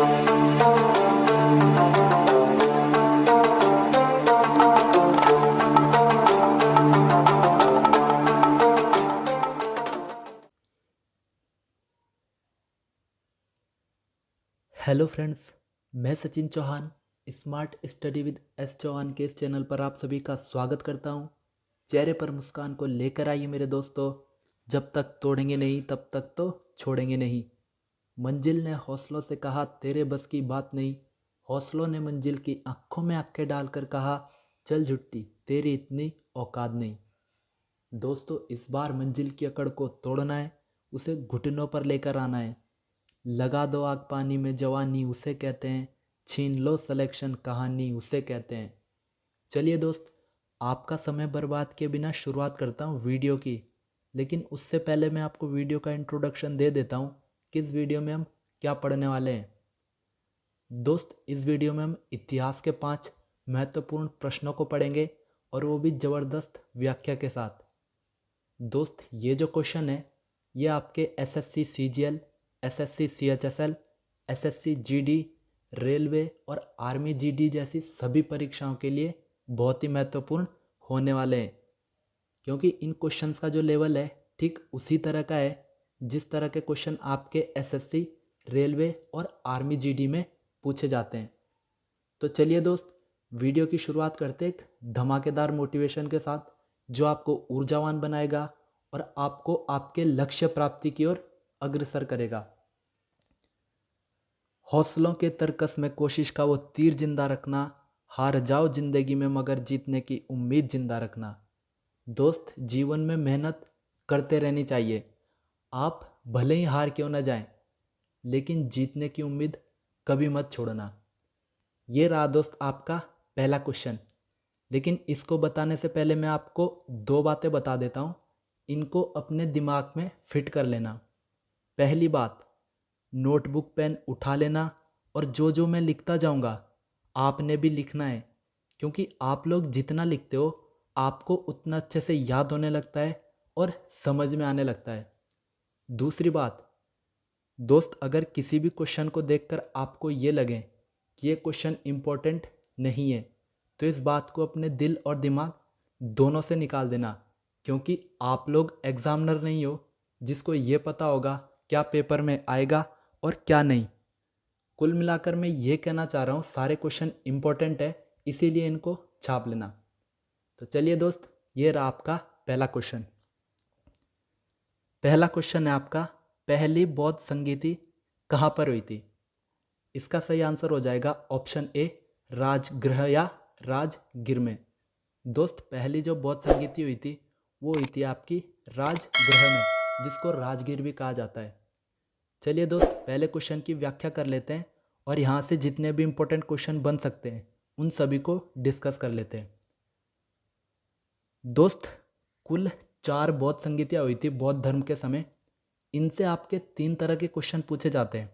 Hello friends, मैं Sachin Chauhan smart study with S Chauhan के इस चैनल पर आप सभी का स्वागत करता हूं। चेहरे पर मुस्कान को लेकर आइए मेरे दोस्तों। जब तक तोड़ेंगे नहीं तब तक तो छोड़ेंगे नहीं। मंजिल ने हौसलों से कहा तेरे बस की बात नहीं। हौसलों ने मंजिल की आंखों में आंखें डालकर कहा चल झुट्टी तेरी इतनी औकात नहीं। दोस्तों, इस बार मंजिल की अकड़ को तोड़ना है, उसे घुटनों पर लेकर आना है। लगा दो आग पानी में जवानी उसे कहते हैं, छीन लो सिलेक्शन कहानी उसे कहते हैं। चलिए दोस्त, आपका समय बर्बाद किए बिना शुरुआत करता हूँ वीडियो की। लेकिन उससे पहले मैं आपको वीडियो का इंट्रोडक्शन दे देता हूँ कि इस वीडियो में हम क्या पढ़ने वाले हैं। दोस्त, इस वीडियो में हम इतिहास के 5 महत्वपूर्ण प्रश्नों को पढ़ेंगे और वो भी ज़बरदस्त व्याख्या के साथ। दोस्त, ये जो क्वेश्चन है ये आपके SSC CGL, SSC CHSL, SSC GD, railway और आर्मी जीडी जैसी सभी परीक्षाओं के लिए बहुत ही महत्वपूर्ण होने वाले हैं। क्योंकि इन क्वेश्चंस का जो लेवल है ठीक उसी तरह का है जिस तरह के क्वेश्चन आपके एसएससी, रेलवे और आर्मी जीडी में पूछे जाते हैं। तो चलिए दोस्त, वीडियो की शुरुआत करते एक धमाकेदार मोटिवेशन के साथ जो आपको ऊर्जावान बनाएगा और आपको आपके लक्ष्य प्राप्ति की ओर अग्रसर करेगा। हौसलों के तरकस में कोशिश का वो तीर जिंदा रखना, हार जाओ जिंदगी में मगर जीतने की उम्मीद जिंदा रखना। दोस्त, जीवन में मेहनत करते रहनी चाहिए। आप भले ही हार क्यों न जाएं, लेकिन जीतने की उम्मीद कभी मत छोड़ना। ये रहा दोस्त आपका पहला क्वेश्चन। लेकिन इसको बताने से पहले मैं आपको 2 बातें बता देता हूँ, इनको अपने दिमाग में फिट कर लेना। पहली बात, नोटबुक पेन उठा लेना और जो जो मैं लिखता जाऊँगा आपने भी लिखना है। क्योंकि आप लोग जितना लिखते हो आपको उतना अच्छे से याद होने लगता है और समझ में आने लगता है। दूसरी बात, दोस्त, अगर किसी भी क्वेश्चन को देखकर आपको ये लगे कि ये क्वेश्चन इम्पोर्टेंट नहीं है तो इस बात को अपने दिल और दिमाग दोनों से निकाल देना। क्योंकि आप लोग एग्जामिनर नहीं हो जिसको ये पता होगा क्या पेपर में आएगा और क्या नहीं। कुल मिलाकर मैं ये कहना चाह रहा हूँ सारे क्वेश्चन इम्पोर्टेंट है, इसीलिए इनको छाप लेना। तो चलिए दोस्त, ये रहा आपका पहला क्वेश्चन। पहला क्वेश्चन है आपका, पहली बौद्ध संगीति कहाँ पर हुई थी? इसका सही आंसर हो जाएगा ऑप्शन ए, राजगृह या राजगीर में। दोस्त, पहली जो बौद्ध संगीति हुई थी वो हुई थी आपकी राजगृह में, जिसको राजगीर भी कहा जाता है। चलिए दोस्त, पहले क्वेश्चन की व्याख्या कर लेते हैं और यहाँ से जितने भी इंपॉर्टेंट क्वेश्चन बन सकते हैं उन सभी को डिस्कस कर लेते हैं। दोस्त, कुल 4 बौद्ध संगीतियाँ हुई थी बौद्ध धर्म के समय। इनसे आपके 3 तरह के क्वेश्चन पूछे जाते हैं।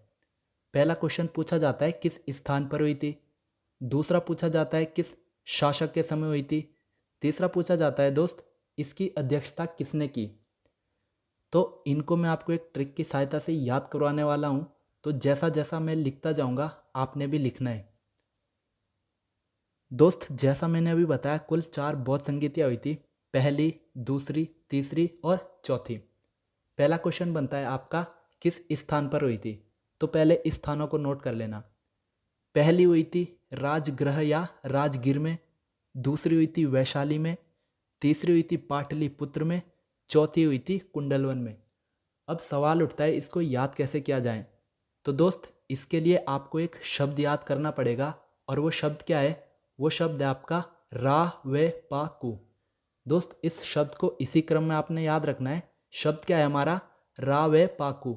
पहला क्वेश्चन पूछा जाता है किस स्थान पर हुई थी। दूसरा पूछा जाता है किस शासक के समय हुई थी। तीसरा पूछा जाता है दोस्त इसकी अध्यक्षता किसने की। तो इनको मैं आपको एक ट्रिक की सहायता से याद करवाने वाला हूँ, तो जैसा जैसा मैं लिखता जाऊँगा आपने भी लिखना है। दोस्त, जैसा मैंने अभी बताया कुल 4 बौद्ध संगीतियाँ हुई थी, पहली, दूसरी, तीसरी और चौथी। पहला क्वेश्चन बनता है आपका किस स्थान पर हुई थी। तो पहले स्थानों को नोट कर लेना। पहली हुई थी राजगृह या राजगीर में, दूसरी हुई थी वैशाली में, तीसरी हुई थी पाटलिपुत्र में, चौथी हुई थी कुंडलवन में। अब सवाल उठता है इसको याद कैसे किया जाए। तो दोस्त, इसके लिए आपको एक शब्द याद करना पड़ेगा और वो शब्द क्या है? वो शब्द है आपका रा वे पा कु। दोस्त, इस शब्द को इसी क्रम में आपने याद रखना है। शब्द क्या है हमारा? रा वे पा कु,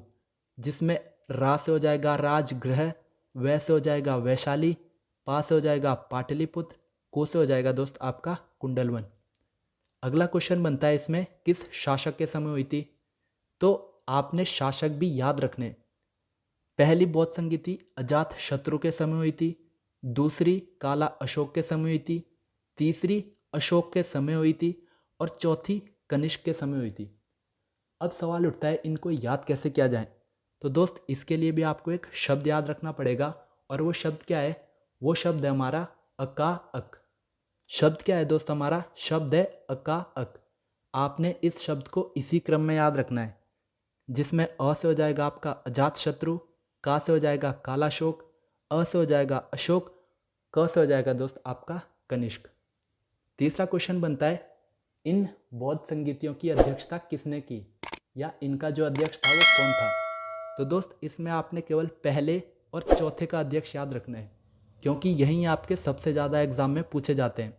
जिसमें रा से हो जाएगा राजगृह, वै से हो जाएगा वैशाली, पा से हो जाएगा पाटलिपुत्र, को से हो जाएगा दोस्त आपका कुंडलवन। अगला क्वेश्चन बनता है इसमें किस शासक के समय हुई थी। तो आपने शासक भी याद रखने। पहली बौद्ध संगीति अजात शत्रु के समय हुई थी, दूसरी काला अशोक के समय हुई थी, तीसरी अशोक के समय हुई थी और चौथी कनिष्क के समय हुई थी। अब सवाल उठता है इनको याद कैसे किया जाए। तो दोस्त इसके लिए भी आपको एक शब्द याद रखना पड़ेगा, और वो शब्द क्या है? वो शब्द है हमारा अका अक। शब्द क्या है दोस्त? हमारा शब्द है अका अक। आपने इस शब्द को इसी क्रम में याद रखना है, जिसमें अ से हो जाएगा आपका अजात शत्रु, का से हो जाएगा कालाशोक, अ से हो जाएगा अशोक, क से हो जाएगा दोस्त आपका कनिष्क। तीसरा क्वेश्चन बनता है, इन बौद्ध संगीतियों की अध्यक्षता किसने की, या इनका जो अध्यक्ष था वो कौन था? तो दोस्त इसमें आपने केवल पहले और चौथे का अध्यक्ष याद रखना है, क्योंकि यही आपके सबसे ज़्यादा एग्जाम में पूछे जाते हैं।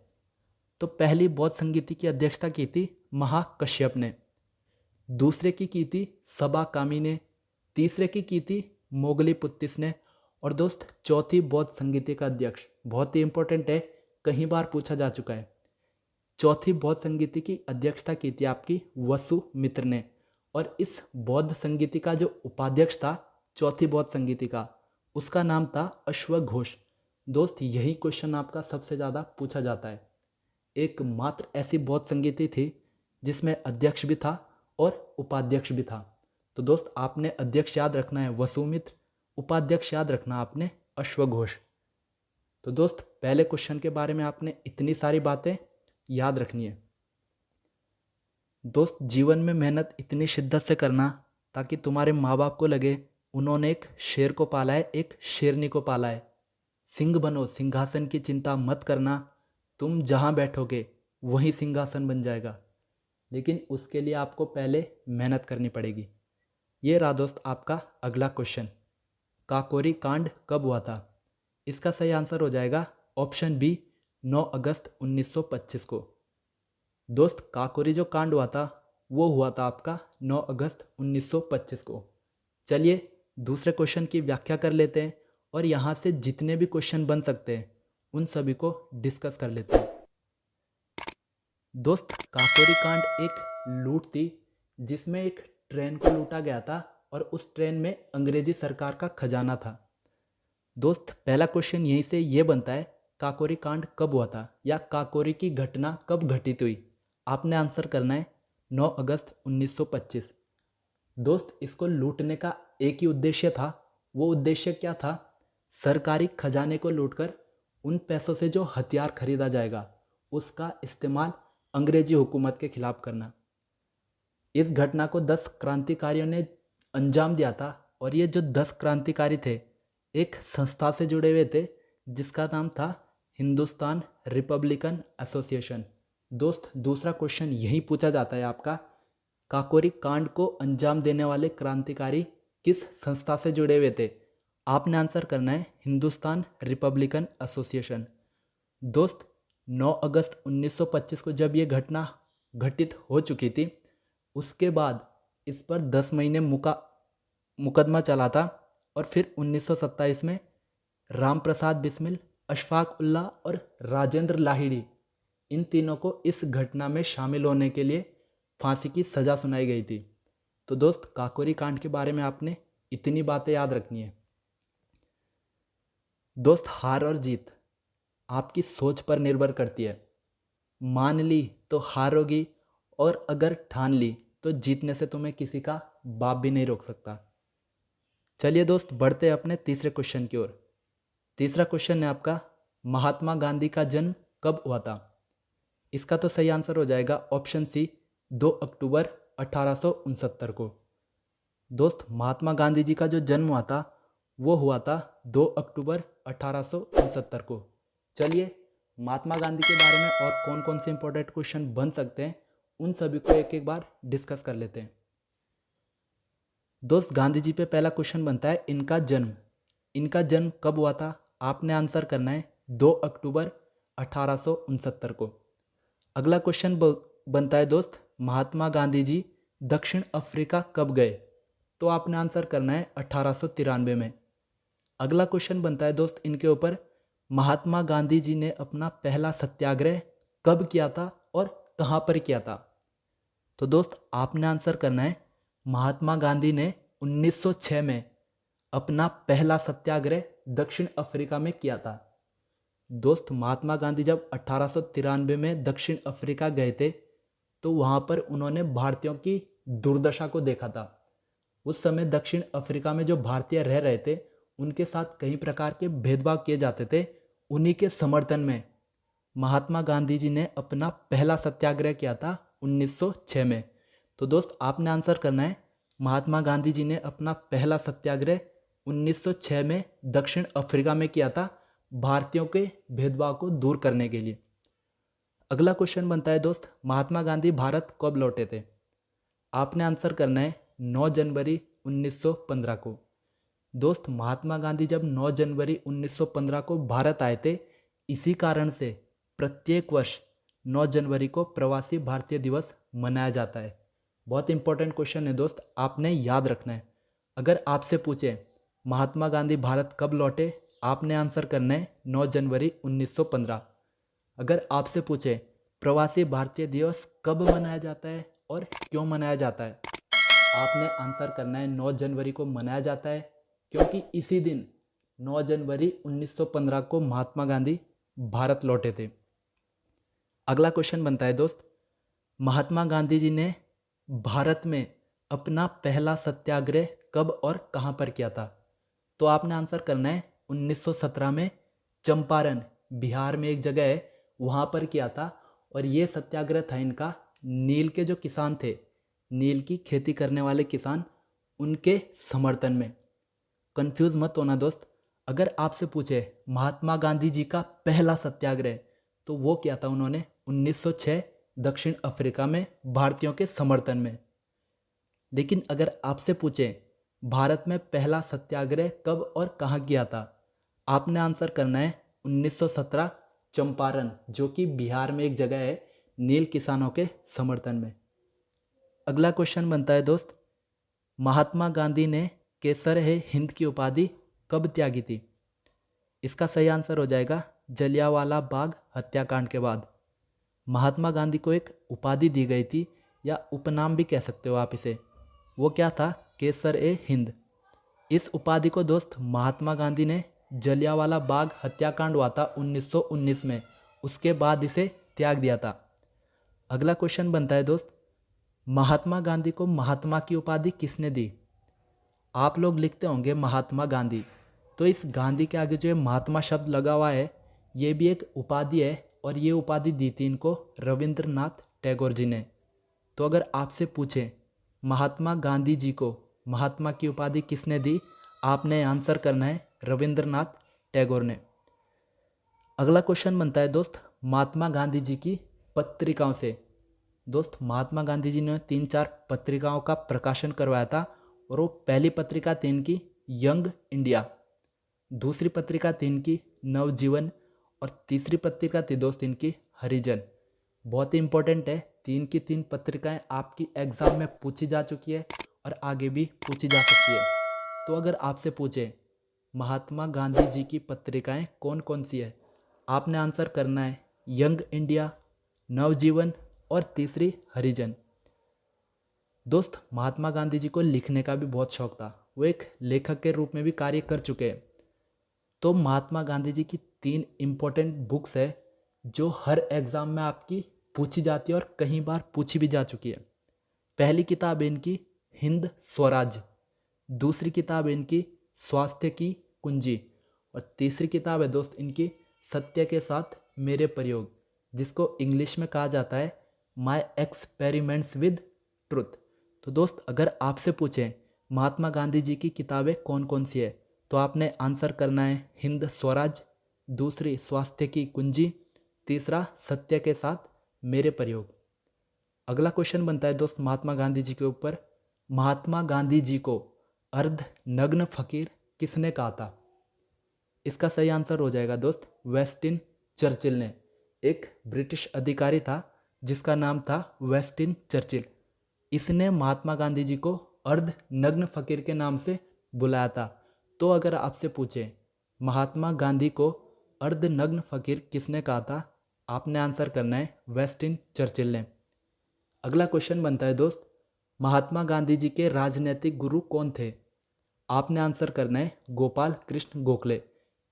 तो पहली बौद्ध संगीति की अध्यक्षता की थी महाकश्यप ने, दूसरे की थी सबा कामी ने, तीसरे की थी मोगली पुत्तिस ने, और दोस्त चौथी बौद्ध संगीति का अध्यक्ष बहुत ही इंपॉर्टेंट है, कई बार पूछा जा चुका है। चौथी बौद्ध संगीति की अध्यक्षता की थी आपकी वसुमित्र ने, और इस बौद्ध संगीति का जो उपाध्यक्ष था चौथी बौद्ध संगीति का, उसका नाम था अश्वघोष। दोस्त यही क्वेश्चन आपका सबसे ज़्यादा पूछा जाता है। एकमात्र ऐसी बौद्ध संगीति थी जिसमें अध्यक्ष भी था और उपाध्यक्ष भी था। तो दोस्त आपने अध्यक्ष याद रखना है वसुमित्र, उपाध्यक्ष याद रखना आपने अश्वघोष। तो दोस्त पहले क्वेश्चन के बारे में आपने इतनी सारी बातें याद रखनी है। दोस्त जीवन में मेहनत इतनी शिद्दत से करना ताकि तुम्हारे माँ बाप को लगे उन्होंने एक शेर को पाला है, एक शेरनी को पाला है। सिंह बनो, सिंहासन की चिंता मत करना, तुम जहाँ बैठोगे वहीं सिंहासन बन जाएगा, लेकिन उसके लिए आपको पहले मेहनत करनी पड़ेगी। ये रहा दोस्त आपका अगला क्वेश्चन, काकोरी कांड कब हुआ था? इसका सही आंसर हो जाएगा ऑप्शन बी, 9 अगस्त 1925 को। दोस्त काकोरी जो कांड हुआ था वो हुआ था आपका 9 अगस्त 1925 को। चलिए दूसरे क्वेश्चन की व्याख्या कर लेते हैं, और यहाँ से जितने भी क्वेश्चन बन सकते हैं उन सभी को डिस्कस कर लेते हैं। दोस्त काकोरी कांड एक लूट थी जिसमें एक ट्रेन को लूटा गया था, और उस ट्रेन में अंग्रेजी सरकार का खजाना था। दोस्त पहला क्वेश्चन यहीं से ये बनता है, काकोरी कांड कब हुआ था, या काकोरी की घटना कब घटित हुई? आपने आंसर करना है 9 अगस्त 1925। दोस्त इसको लूटने का एक ही उद्देश्य था। वो उद्देश्य क्या था? सरकारी खजाने को लूटकर उन पैसों से जो हथियार खरीदा जाएगा उसका इस्तेमाल अंग्रेजी हुकूमत के खिलाफ करना। इस घटना को 10 क्रांतिकारियों ने अंजाम दिया था, और ये जो 10 क्रांतिकारी थे एक संस्था से जुड़े हुए थे जिसका नाम था हिंदुस्तान रिपब्लिकन एसोसिएशन। दोस्त दूसरा क्वेश्चन यही पूछा जाता है आपका, काकोरी कांड को अंजाम देने वाले क्रांतिकारी किस संस्था से जुड़े हुए थे? आपने आंसर करना है हिंदुस्तान रिपब्लिकन एसोसिएशन। दोस्त 9 अगस्त 1925 को जब ये घटना घटित हो चुकी थी, उसके बाद इस पर 10 महीने मुकदमा चला था, और फिर 1927 में राम प्रसाद बिस्मिल, अशफाक उल्लाह और राजेंद्र लाहिड़ी, इन तीनों को इस घटना में शामिल होने के लिए फांसी की सज़ा सुनाई गई थी। तो दोस्त काकोरी कांड के बारे में आपने इतनी बातें याद रखनी है। दोस्त हार और जीत आपकी सोच पर निर्भर करती है। मान ली तो हारोगी, और अगर ठान ली तो जीतने से तुम्हें किसी का बाप भी नहीं रोक सकता। चलिए दोस्त बढ़ते हैं अपने तीसरे क्वेश्चन की ओर। तीसरा क्वेश्चन है आपका, महात्मा गांधी का जन्म कब हुआ था? इसका तो सही आंसर हो जाएगा ऑप्शन सी, 2 अक्टूबर 1869 को। दोस्त महात्मा गांधी जी का जो जन्म हुआ था वो हुआ था 2 अक्टूबर 1869 को। चलिए महात्मा गांधी के बारे में और कौन कौन से इंपॉर्टेंट क्वेश्चन बन सकते हैं उन सभी को एक एक बार डिस्कस कर लेते हैं। दोस्त गांधी जी पे पहला क्वेश्चन बनता है, इनका जन्म कब हुआ था? आपने आंसर करना है 2 अक्टूबर 1869 को। अगला क्वेश्चन बनता है दोस्त, महात्मा गांधी जी दक्षिण अफ्रीका कब गए? तो आपने आंसर करना है 1893 में। अगला क्वेश्चन बनता है दोस्त इनके ऊपर, महात्मा गांधी जी ने अपना पहला सत्याग्रह कब किया था और कहाँ पर किया था? तो दोस्त आपने आंसर करना है, महात्मा गांधी ने 1906 में अपना पहला सत्याग्रह दक्षिण अफ्रीका में किया था। दोस्त महात्मा गांधी जब 1893 में दक्षिण अफ्रीका गए थे तो वहाँ पर उन्होंने भारतीयों की दुर्दशा को देखा था। उस समय दक्षिण अफ्रीका में जो भारतीय रह रहे थे उनके साथ कई प्रकार के भेदभाव किए जाते थे। उन्हीं के समर्थन में महात्मा गांधी जी ने अपना पहला सत्याग्रह किया था 1906 में। तो दोस्त आपने आंसर करना है, महात्मा गांधी जी ने अपना पहला सत्याग्रह 1906 में दक्षिण अफ्रीका में किया था, भारतीयों के भेदभाव को दूर करने के लिए। अगला क्वेश्चन बनता है दोस्त, महात्मा गांधी भारत कब लौटे थे? आपने आंसर करना है 9 जनवरी 1915 को। दोस्त महात्मा गांधी जब 9 जनवरी 1915 को भारत आए थे, इसी कारण से प्रत्येक वर्ष 9 जनवरी को प्रवासी भारतीय दिवस मनाया जाता है। बहुत इंपॉर्टेंट क्वेश्चन है दोस्त, आपने याद रखना है। अगर आपसे पूछे महात्मा गांधी भारत कब लौटे, आपने आंसर करना है 9 जनवरी 1915। अगर आपसे पूछे प्रवासी भारतीय दिवस कब मनाया जाता है और क्यों मनाया जाता है, आपने आंसर करना है 9 जनवरी को मनाया जाता है क्योंकि इसी दिन 9 जनवरी 1915 को महात्मा गांधी भारत लौटे थे। अगला क्वेश्चन बनता है दोस्त, महात्मा गांधी जी ने भारत में अपना पहला सत्याग्रह कब और कहां पर किया था? तो आपने आंसर करना है 1917 में चंपारण, बिहार में एक जगह है, वहां पर किया था। और ये सत्याग्रह था इनका नील के जो किसान थे, नील की खेती करने वाले किसान, उनके समर्थन में। कंफ्यूज मत होना दोस्त, अगर आपसे पूछे महात्मा गांधी जी का पहला सत्याग्रह, तो वो क्या था उन्होंने 1906 दक्षिण अफ्रीका में भारतीयों के समर्थन में। लेकिन अगर आपसे पूछे भारत में पहला सत्याग्रह कब और कहाँ किया था, आपने आंसर करना है 1917 चंपारण, जो कि बिहार में एक जगह है, नील किसानों के समर्थन में। अगला क्वेश्चन बनता है दोस्त, महात्मा गांधी ने केसर है हिंद की उपाधि कब त्यागी थी? इसका सही आंसर हो जाएगा जलियांवाला बाग हत्याकांड के बाद। महात्मा गांधी को एक उपाधि दी गई थी, या उपनाम भी कह सकते हो आप इसे। वो क्या था? केसर ए हिंद। इस उपाधि को दोस्त महात्मा गांधी ने जलियांवाला बाग हत्याकांड हुआ था 1919 में, उसके बाद इसे त्याग दिया था। अगला क्वेश्चन बनता है दोस्त, महात्मा गांधी को महात्मा की उपाधि किसने दी? आप लोग लिखते होंगे महात्मा गांधी, तो इस गांधी के आगे जो है महात्मा शब्द लगा हुआ है, ये भी एक उपाधि है, और ये उपाधि दी थी इनको रविंद्रनाथ टैगोर जी ने। तो अगर आपसे पूछे महात्मा गांधी जी को महात्मा की उपाधि किसने दी, आपने आंसर करना है रविंद्रनाथ टैगोर ने। अगला क्वेश्चन बनता है दोस्त, महात्मा गांधी जी की पत्रिकाओं से। दोस्त महात्मा गांधी जी ने 3-4 पत्रिकाओं का प्रकाशन करवाया था, और वो पहली पत्रिका थी इनकी यंग इंडिया, दूसरी पत्रिका थी इनकी नवजीवन, और तीसरी पत्रिका थी दोस्त इनकी हरिजन। बहुत ही इंपॉर्टेंट है, 3 की 3 पत्रिकाएं आपकी एग्जाम में पूछी जा चुकी है और आगे भी पूछी जा सकती है। तो अगर आपसे पूछे महात्मा गांधी जी की पत्रिकाएं कौन कौन सी है, आपने आंसर करना है यंग इंडिया, नवजीवन और तीसरी हरिजन। दोस्त महात्मा गांधी जी को लिखने का भी बहुत शौक था, वो एक लेखक के रूप में भी कार्य कर चुके हैं। तो महात्मा गांधी जी की 3 इम्पोर्टेंट बुक्स है जो हर एग्जाम में आपकी पूछी जाती है और कई बार पूछी भी जा चुकी है। पहली किताब है इनकी हिंद स्वराज, दूसरी किताब है इनकी स्वास्थ्य की कुंजी, और तीसरी किताब है दोस्त इनकी सत्य के साथ मेरे प्रयोग, जिसको इंग्लिश में कहा जाता है माई एक्सपेरिमेंट्स विद ट्रुथ। तो दोस्त अगर आपसे पूछें महात्मा गांधी जी की किताबें कौन कौन सी है, तो आपने आंसर करना है हिंद स्वराज, दूसरी स्वास्थ्य की कुंजी, तीसरा सत्य के साथ मेरे प्रयोग। अगला क्वेश्चन बनता है दोस्त महात्मा गांधी जी के ऊपर, महात्मा गांधी जी को अर्ध नग्न फकीर किसने कहा था? इसका सही आंसर हो जाएगा दोस्त वेस्टिन चर्चिल ने। एक ब्रिटिश अधिकारी था जिसका नाम था वेस्टिन चर्चिल, इसने महात्मा गांधी जी को अर्ध नग्न फकीर के नाम से बुलाया था। तो अगर आपसे पूछे महात्मा गांधी को अर्ध नग्न फकीर किसने कहा था, आपने आंसर करना है वेस्टिन चर्चिल ने। अगला क्वेश्चन बनता है दोस्त, महात्मा गांधी जी के राजनीतिक गुरु कौन थे? आपने आंसर करना है गोपाल कृष्ण गोखले।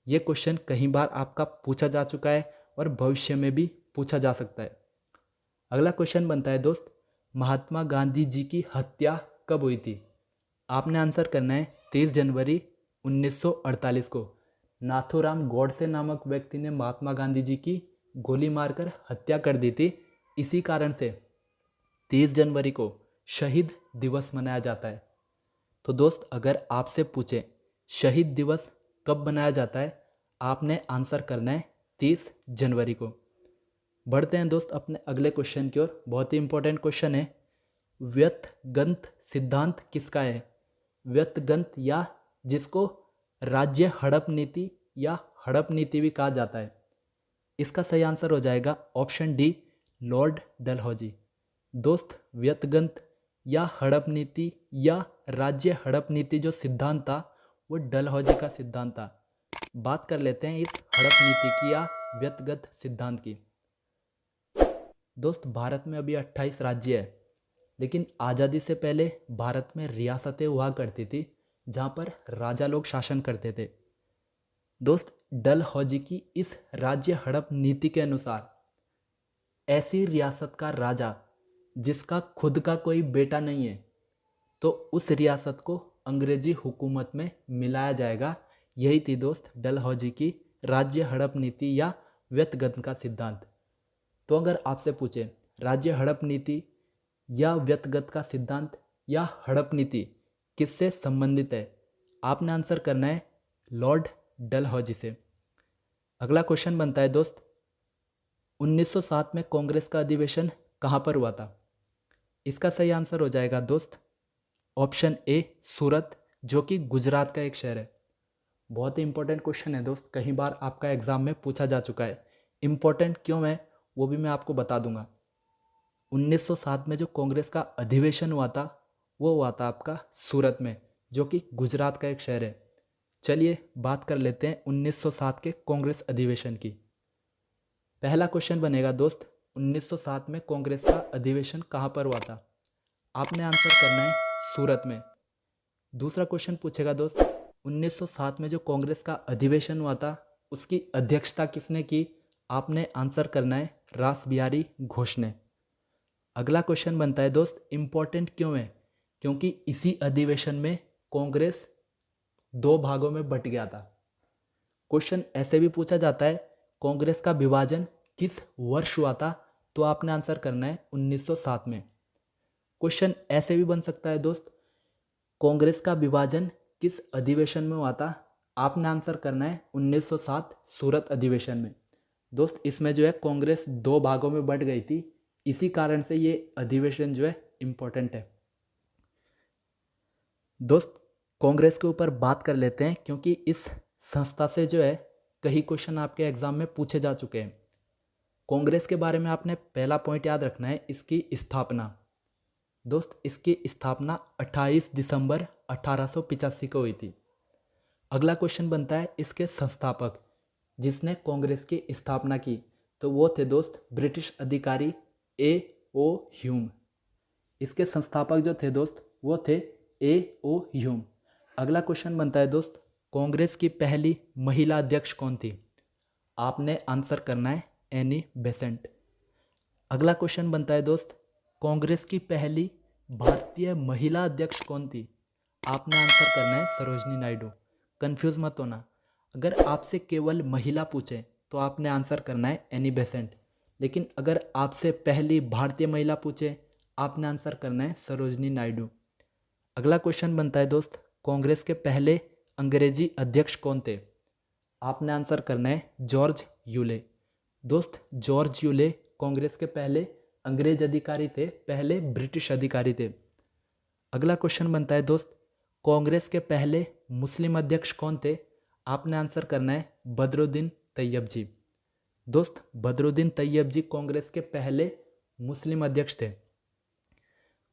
ये क्वेश्चन कई बार आपका पूछा जा चुका है और भविष्य में भी पूछा जा सकता है। अगला क्वेश्चन बनता है दोस्त, महात्मा गांधी जी की हत्या कब हुई थी? आपने आंसर करना है 30 जनवरी 1948 को नाथूराम गॉडसे नामक व्यक्ति ने महात्मा गांधी जी की गोली मारकर हत्या कर दी थी। इसी कारण से 30 जनवरी को शहीद दिवस मनाया जाता है। तो दोस्त अगर आपसे पूछे शहीद दिवस कब मनाया जाता है, आपने आंसर करना है 30 जनवरी को। बढ़ते हैं दोस्त अपने अगले क्वेश्चन की ओर। बहुत ही इंपॉर्टेंट क्वेश्चन है, व्यक्तगत सिद्धांत किसका है? व्यक्तगत या जिसको राज्य हड़प नीति या हड़प नीति भी कहा जाता है, इसका सही आंसर हो जाएगा ऑप्शन डी, लॉर्ड डलहौजी। दोस्त व्यक्तगत या हड़प नीति या राज्य हड़प नीति जो सिद्धांत था वो डलहौजी का सिद्धांत था। बात कर लेते हैं इस हड़प नीति की या व्यक्तगत सिद्धांत की। दोस्त भारत में अभी 28 राज्य है, लेकिन आज़ादी से पहले भारत में रियासतें हुआ करती थी जहाँ पर राजा लोग शासन करते थे। दोस्त डलहौजी की इस राज्य हड़प नीति के अनुसार ऐसी रियासत का राजा जिसका खुद का कोई बेटा नहीं है, तो उस रियासत को अंग्रेजी हुकूमत में मिलाया जाएगा। यही थी दोस्त डलहौजी की राज्य हड़प नीति या व्यक्तगत का सिद्धांत। तो अगर आपसे पूछे राज्य हड़प नीति या व्यक्तगत का सिद्धांत या हड़प नीति किससे संबंधित है, आपने आंसर करना है लॉर्ड डलहौजी से। अगला क्वेश्चन बनता है दोस्त, 1907 में कांग्रेस का अधिवेशन कहाँ पर हुआ था? इसका सही आंसर हो जाएगा दोस्त ऑप्शन ए, सूरत, जो कि गुजरात का एक शहर है। बहुत ही इंपॉर्टेंट क्वेश्चन है दोस्त, कई बार आपका एग्जाम में पूछा जा चुका है। इंपॉर्टेंट क्यों है वो भी मैं आपको बता दूंगा। 1907 में जो कांग्रेस का अधिवेशन हुआ था वो हुआ था आपका सूरत में, जो कि गुजरात का एक शहर है। चलिए बात कर लेते हैं 1907 के कांग्रेस अधिवेशन की। पहला क्वेश्चन बनेगा दोस्त, 1907 में कांग्रेस का अधिवेशन कहाँ पर हुआ था? आपने आंसर करना है सूरत में। दूसरा क्वेश्चन पूछेगा दोस्त, 1907 में जो कांग्रेस का अधिवेशन हुआ था उसकी अध्यक्षता किसने की? आपने आंसर करना है रास बिहारी घोष ने। अगला क्वेश्चन बनता है दोस्त, इंपॉर्टेंट क्यों है? क्योंकि इसी अधिवेशन में कांग्रेस दो भागों में बट गया था। क्वेश्चन ऐसे भी पूछा जाता है कांग्रेस का विभाजन किस वर्ष हुआ था? तो आपने आंसर करना है 1907 में। क्वेश्चन ऐसे भी बन सकता है दोस्त, कांग्रेस का विभाजन किस अधिवेशन में हुआ था? आपने आंसर करना है 1907 सूरत अधिवेशन में। दोस्त इसमें जो है कांग्रेस दो भागों में बट गई थी, इसी कारण से ये अधिवेशन जो है इम्पोर्टेंट है। दोस्त कांग्रेस के ऊपर बात कर लेते हैं, क्योंकि इस संस्था से जो है कई क्वेश्चन आपके एग्जाम में पूछे जा चुके हैं। कांग्रेस के बारे में आपने पहला पॉइंट याद रखना है, इसकी स्थापना। दोस्त इसकी स्थापना 28 दिसंबर 1885 को हुई थी। अगला क्वेश्चन बनता है इसके संस्थापक, जिसने कांग्रेस की स्थापना की, तो वो थे दोस्त ब्रिटिश अधिकारी A.O. ह्यूम। इसके संस्थापक जो थे दोस्त वो थे A.O. ह्यूम। अगला क्वेश्चन बनता है दोस्त, कांग्रेस की पहली महिला अध्यक्ष कौन थी? आपने आंसर करना है एनी बेसेंट। अगला क्वेश्चन बनता है दोस्त, कांग्रेस की पहली भारतीय महिला अध्यक्ष कौन थी? आपने आंसर करना है सरोजनी नायडू। कंफ्यूज मत होना, अगर आपसे केवल महिला पूछे तो आपने आंसर करना है एनी बेसेंट, लेकिन अगर आपसे पहली भारतीय महिला पूछे आपने आंसर करना है सरोजनी नायडू। अगला क्वेश्चन बनता है दोस्त, कांग्रेस के पहले अंग्रेजी अध्यक्ष कौन थे? आपने आंसर करना है जॉर्ज यूले। दोस्त जॉर्ज यूले कांग्रेस के पहले अंग्रेज अधिकारी थे, पहले ब्रिटिश अधिकारी थे। अगला क्वेश्चन बनता है दोस्त, कांग्रेस के पहले मुस्लिम अध्यक्ष कौन थे? आपने आंसर करना है बदरुद्दीन तैयब जी। दोस्त बदरुद्दीन तैयब जी कांग्रेस के पहले मुस्लिम अध्यक्ष थे।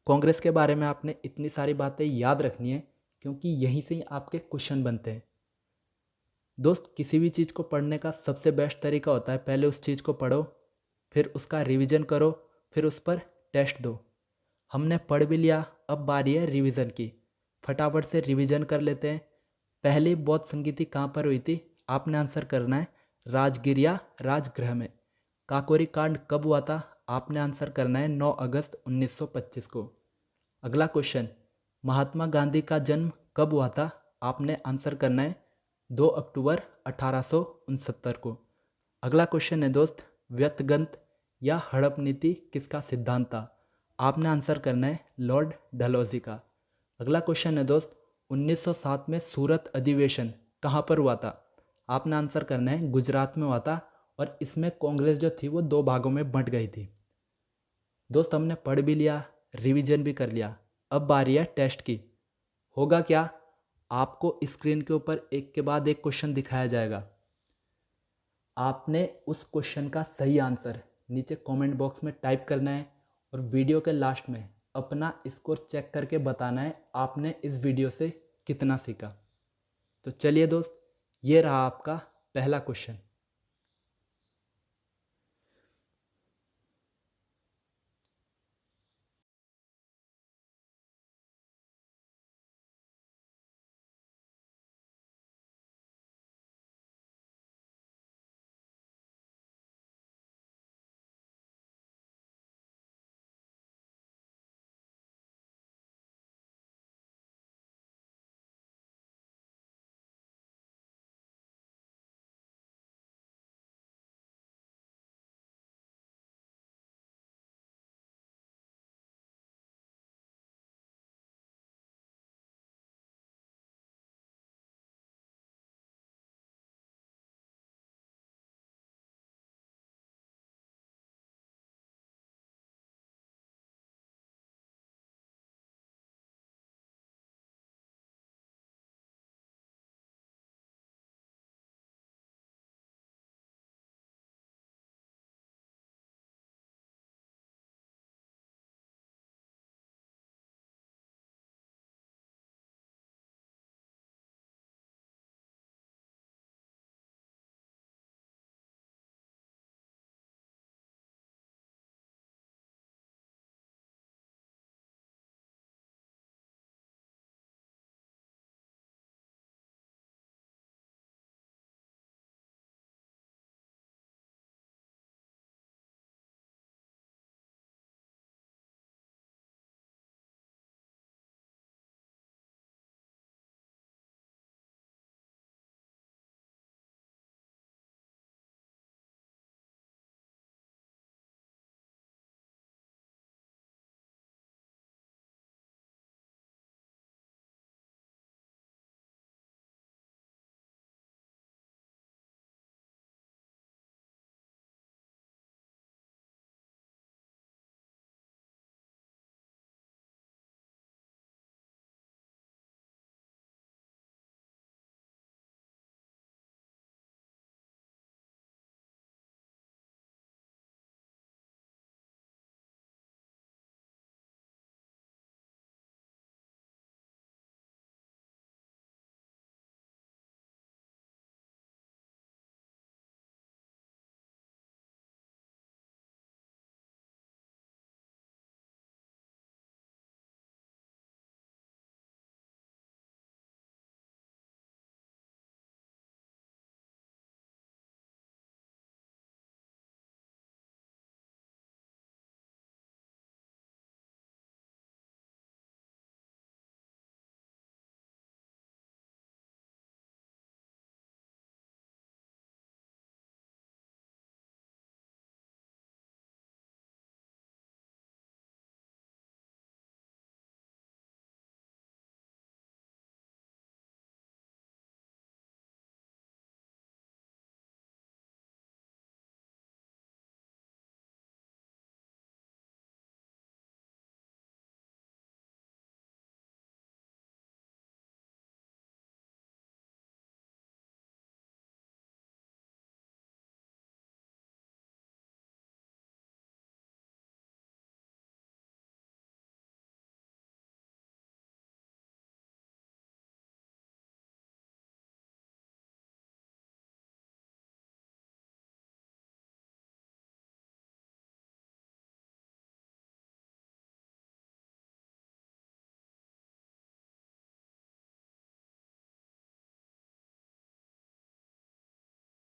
कांग्रेस के बारे में आपने इतनी सारी बातें याद रखनी है, क्योंकि यहीं से ही आपके क्वेश्चन बनते हैं। दोस्त किसी भी चीज़ को पढ़ने का सबसे बेस्ट तरीका होता है पहले उस चीज़ को पढ़ो, फिर उसका रिवीजन करो, फिर उस पर टेस्ट दो। हमने पढ़ भी लिया, अब बारी है रिवीजन की। फटाफट से रिवीजन कर लेते हैं। पहली बौद्ध संगीति कहाँ पर हुई थी? आपने आंसर करना है राजगीर या राजगृह में। काकोरी कांड कब हुआ था? आपने आंसर करना है 9 अगस्त 1925 को। अगला क्वेश्चन, महात्मा गांधी का जन्म कब हुआ था? आपने आंसर करना है 2 अक्टूबर 1869 को। अगला क्वेश्चन है दोस्त, व्यक्तगंत या हड़प नीति किसका सिद्धांत था? आपने आंसर करना है लॉर्ड डलहौजी का। अगला क्वेश्चन है दोस्त, 1907 में सूरत अधिवेशन कहाँ पर हुआ था? आपने आंसर करना है गुजरात में हुआ था और इसमें कांग्रेस जो थी वो 2 भागों में बंट गई थी। दोस्त हमने पढ़ भी लिया, रिवीजन भी कर लिया, अब बारी है टेस्ट की। होगा क्या, आपको स्क्रीन के ऊपर एक के बाद एक क्वेश्चन दिखाया जाएगा। आपने उस क्वेश्चन का सही आंसर नीचे कमेंट बॉक्स में टाइप करना है और वीडियो के लास्ट में अपना स्कोर चेक करके बताना है आपने इस वीडियो से कितना सीखा। तो चलिए दोस्त, ये रहा आपका पहला क्वेश्चन।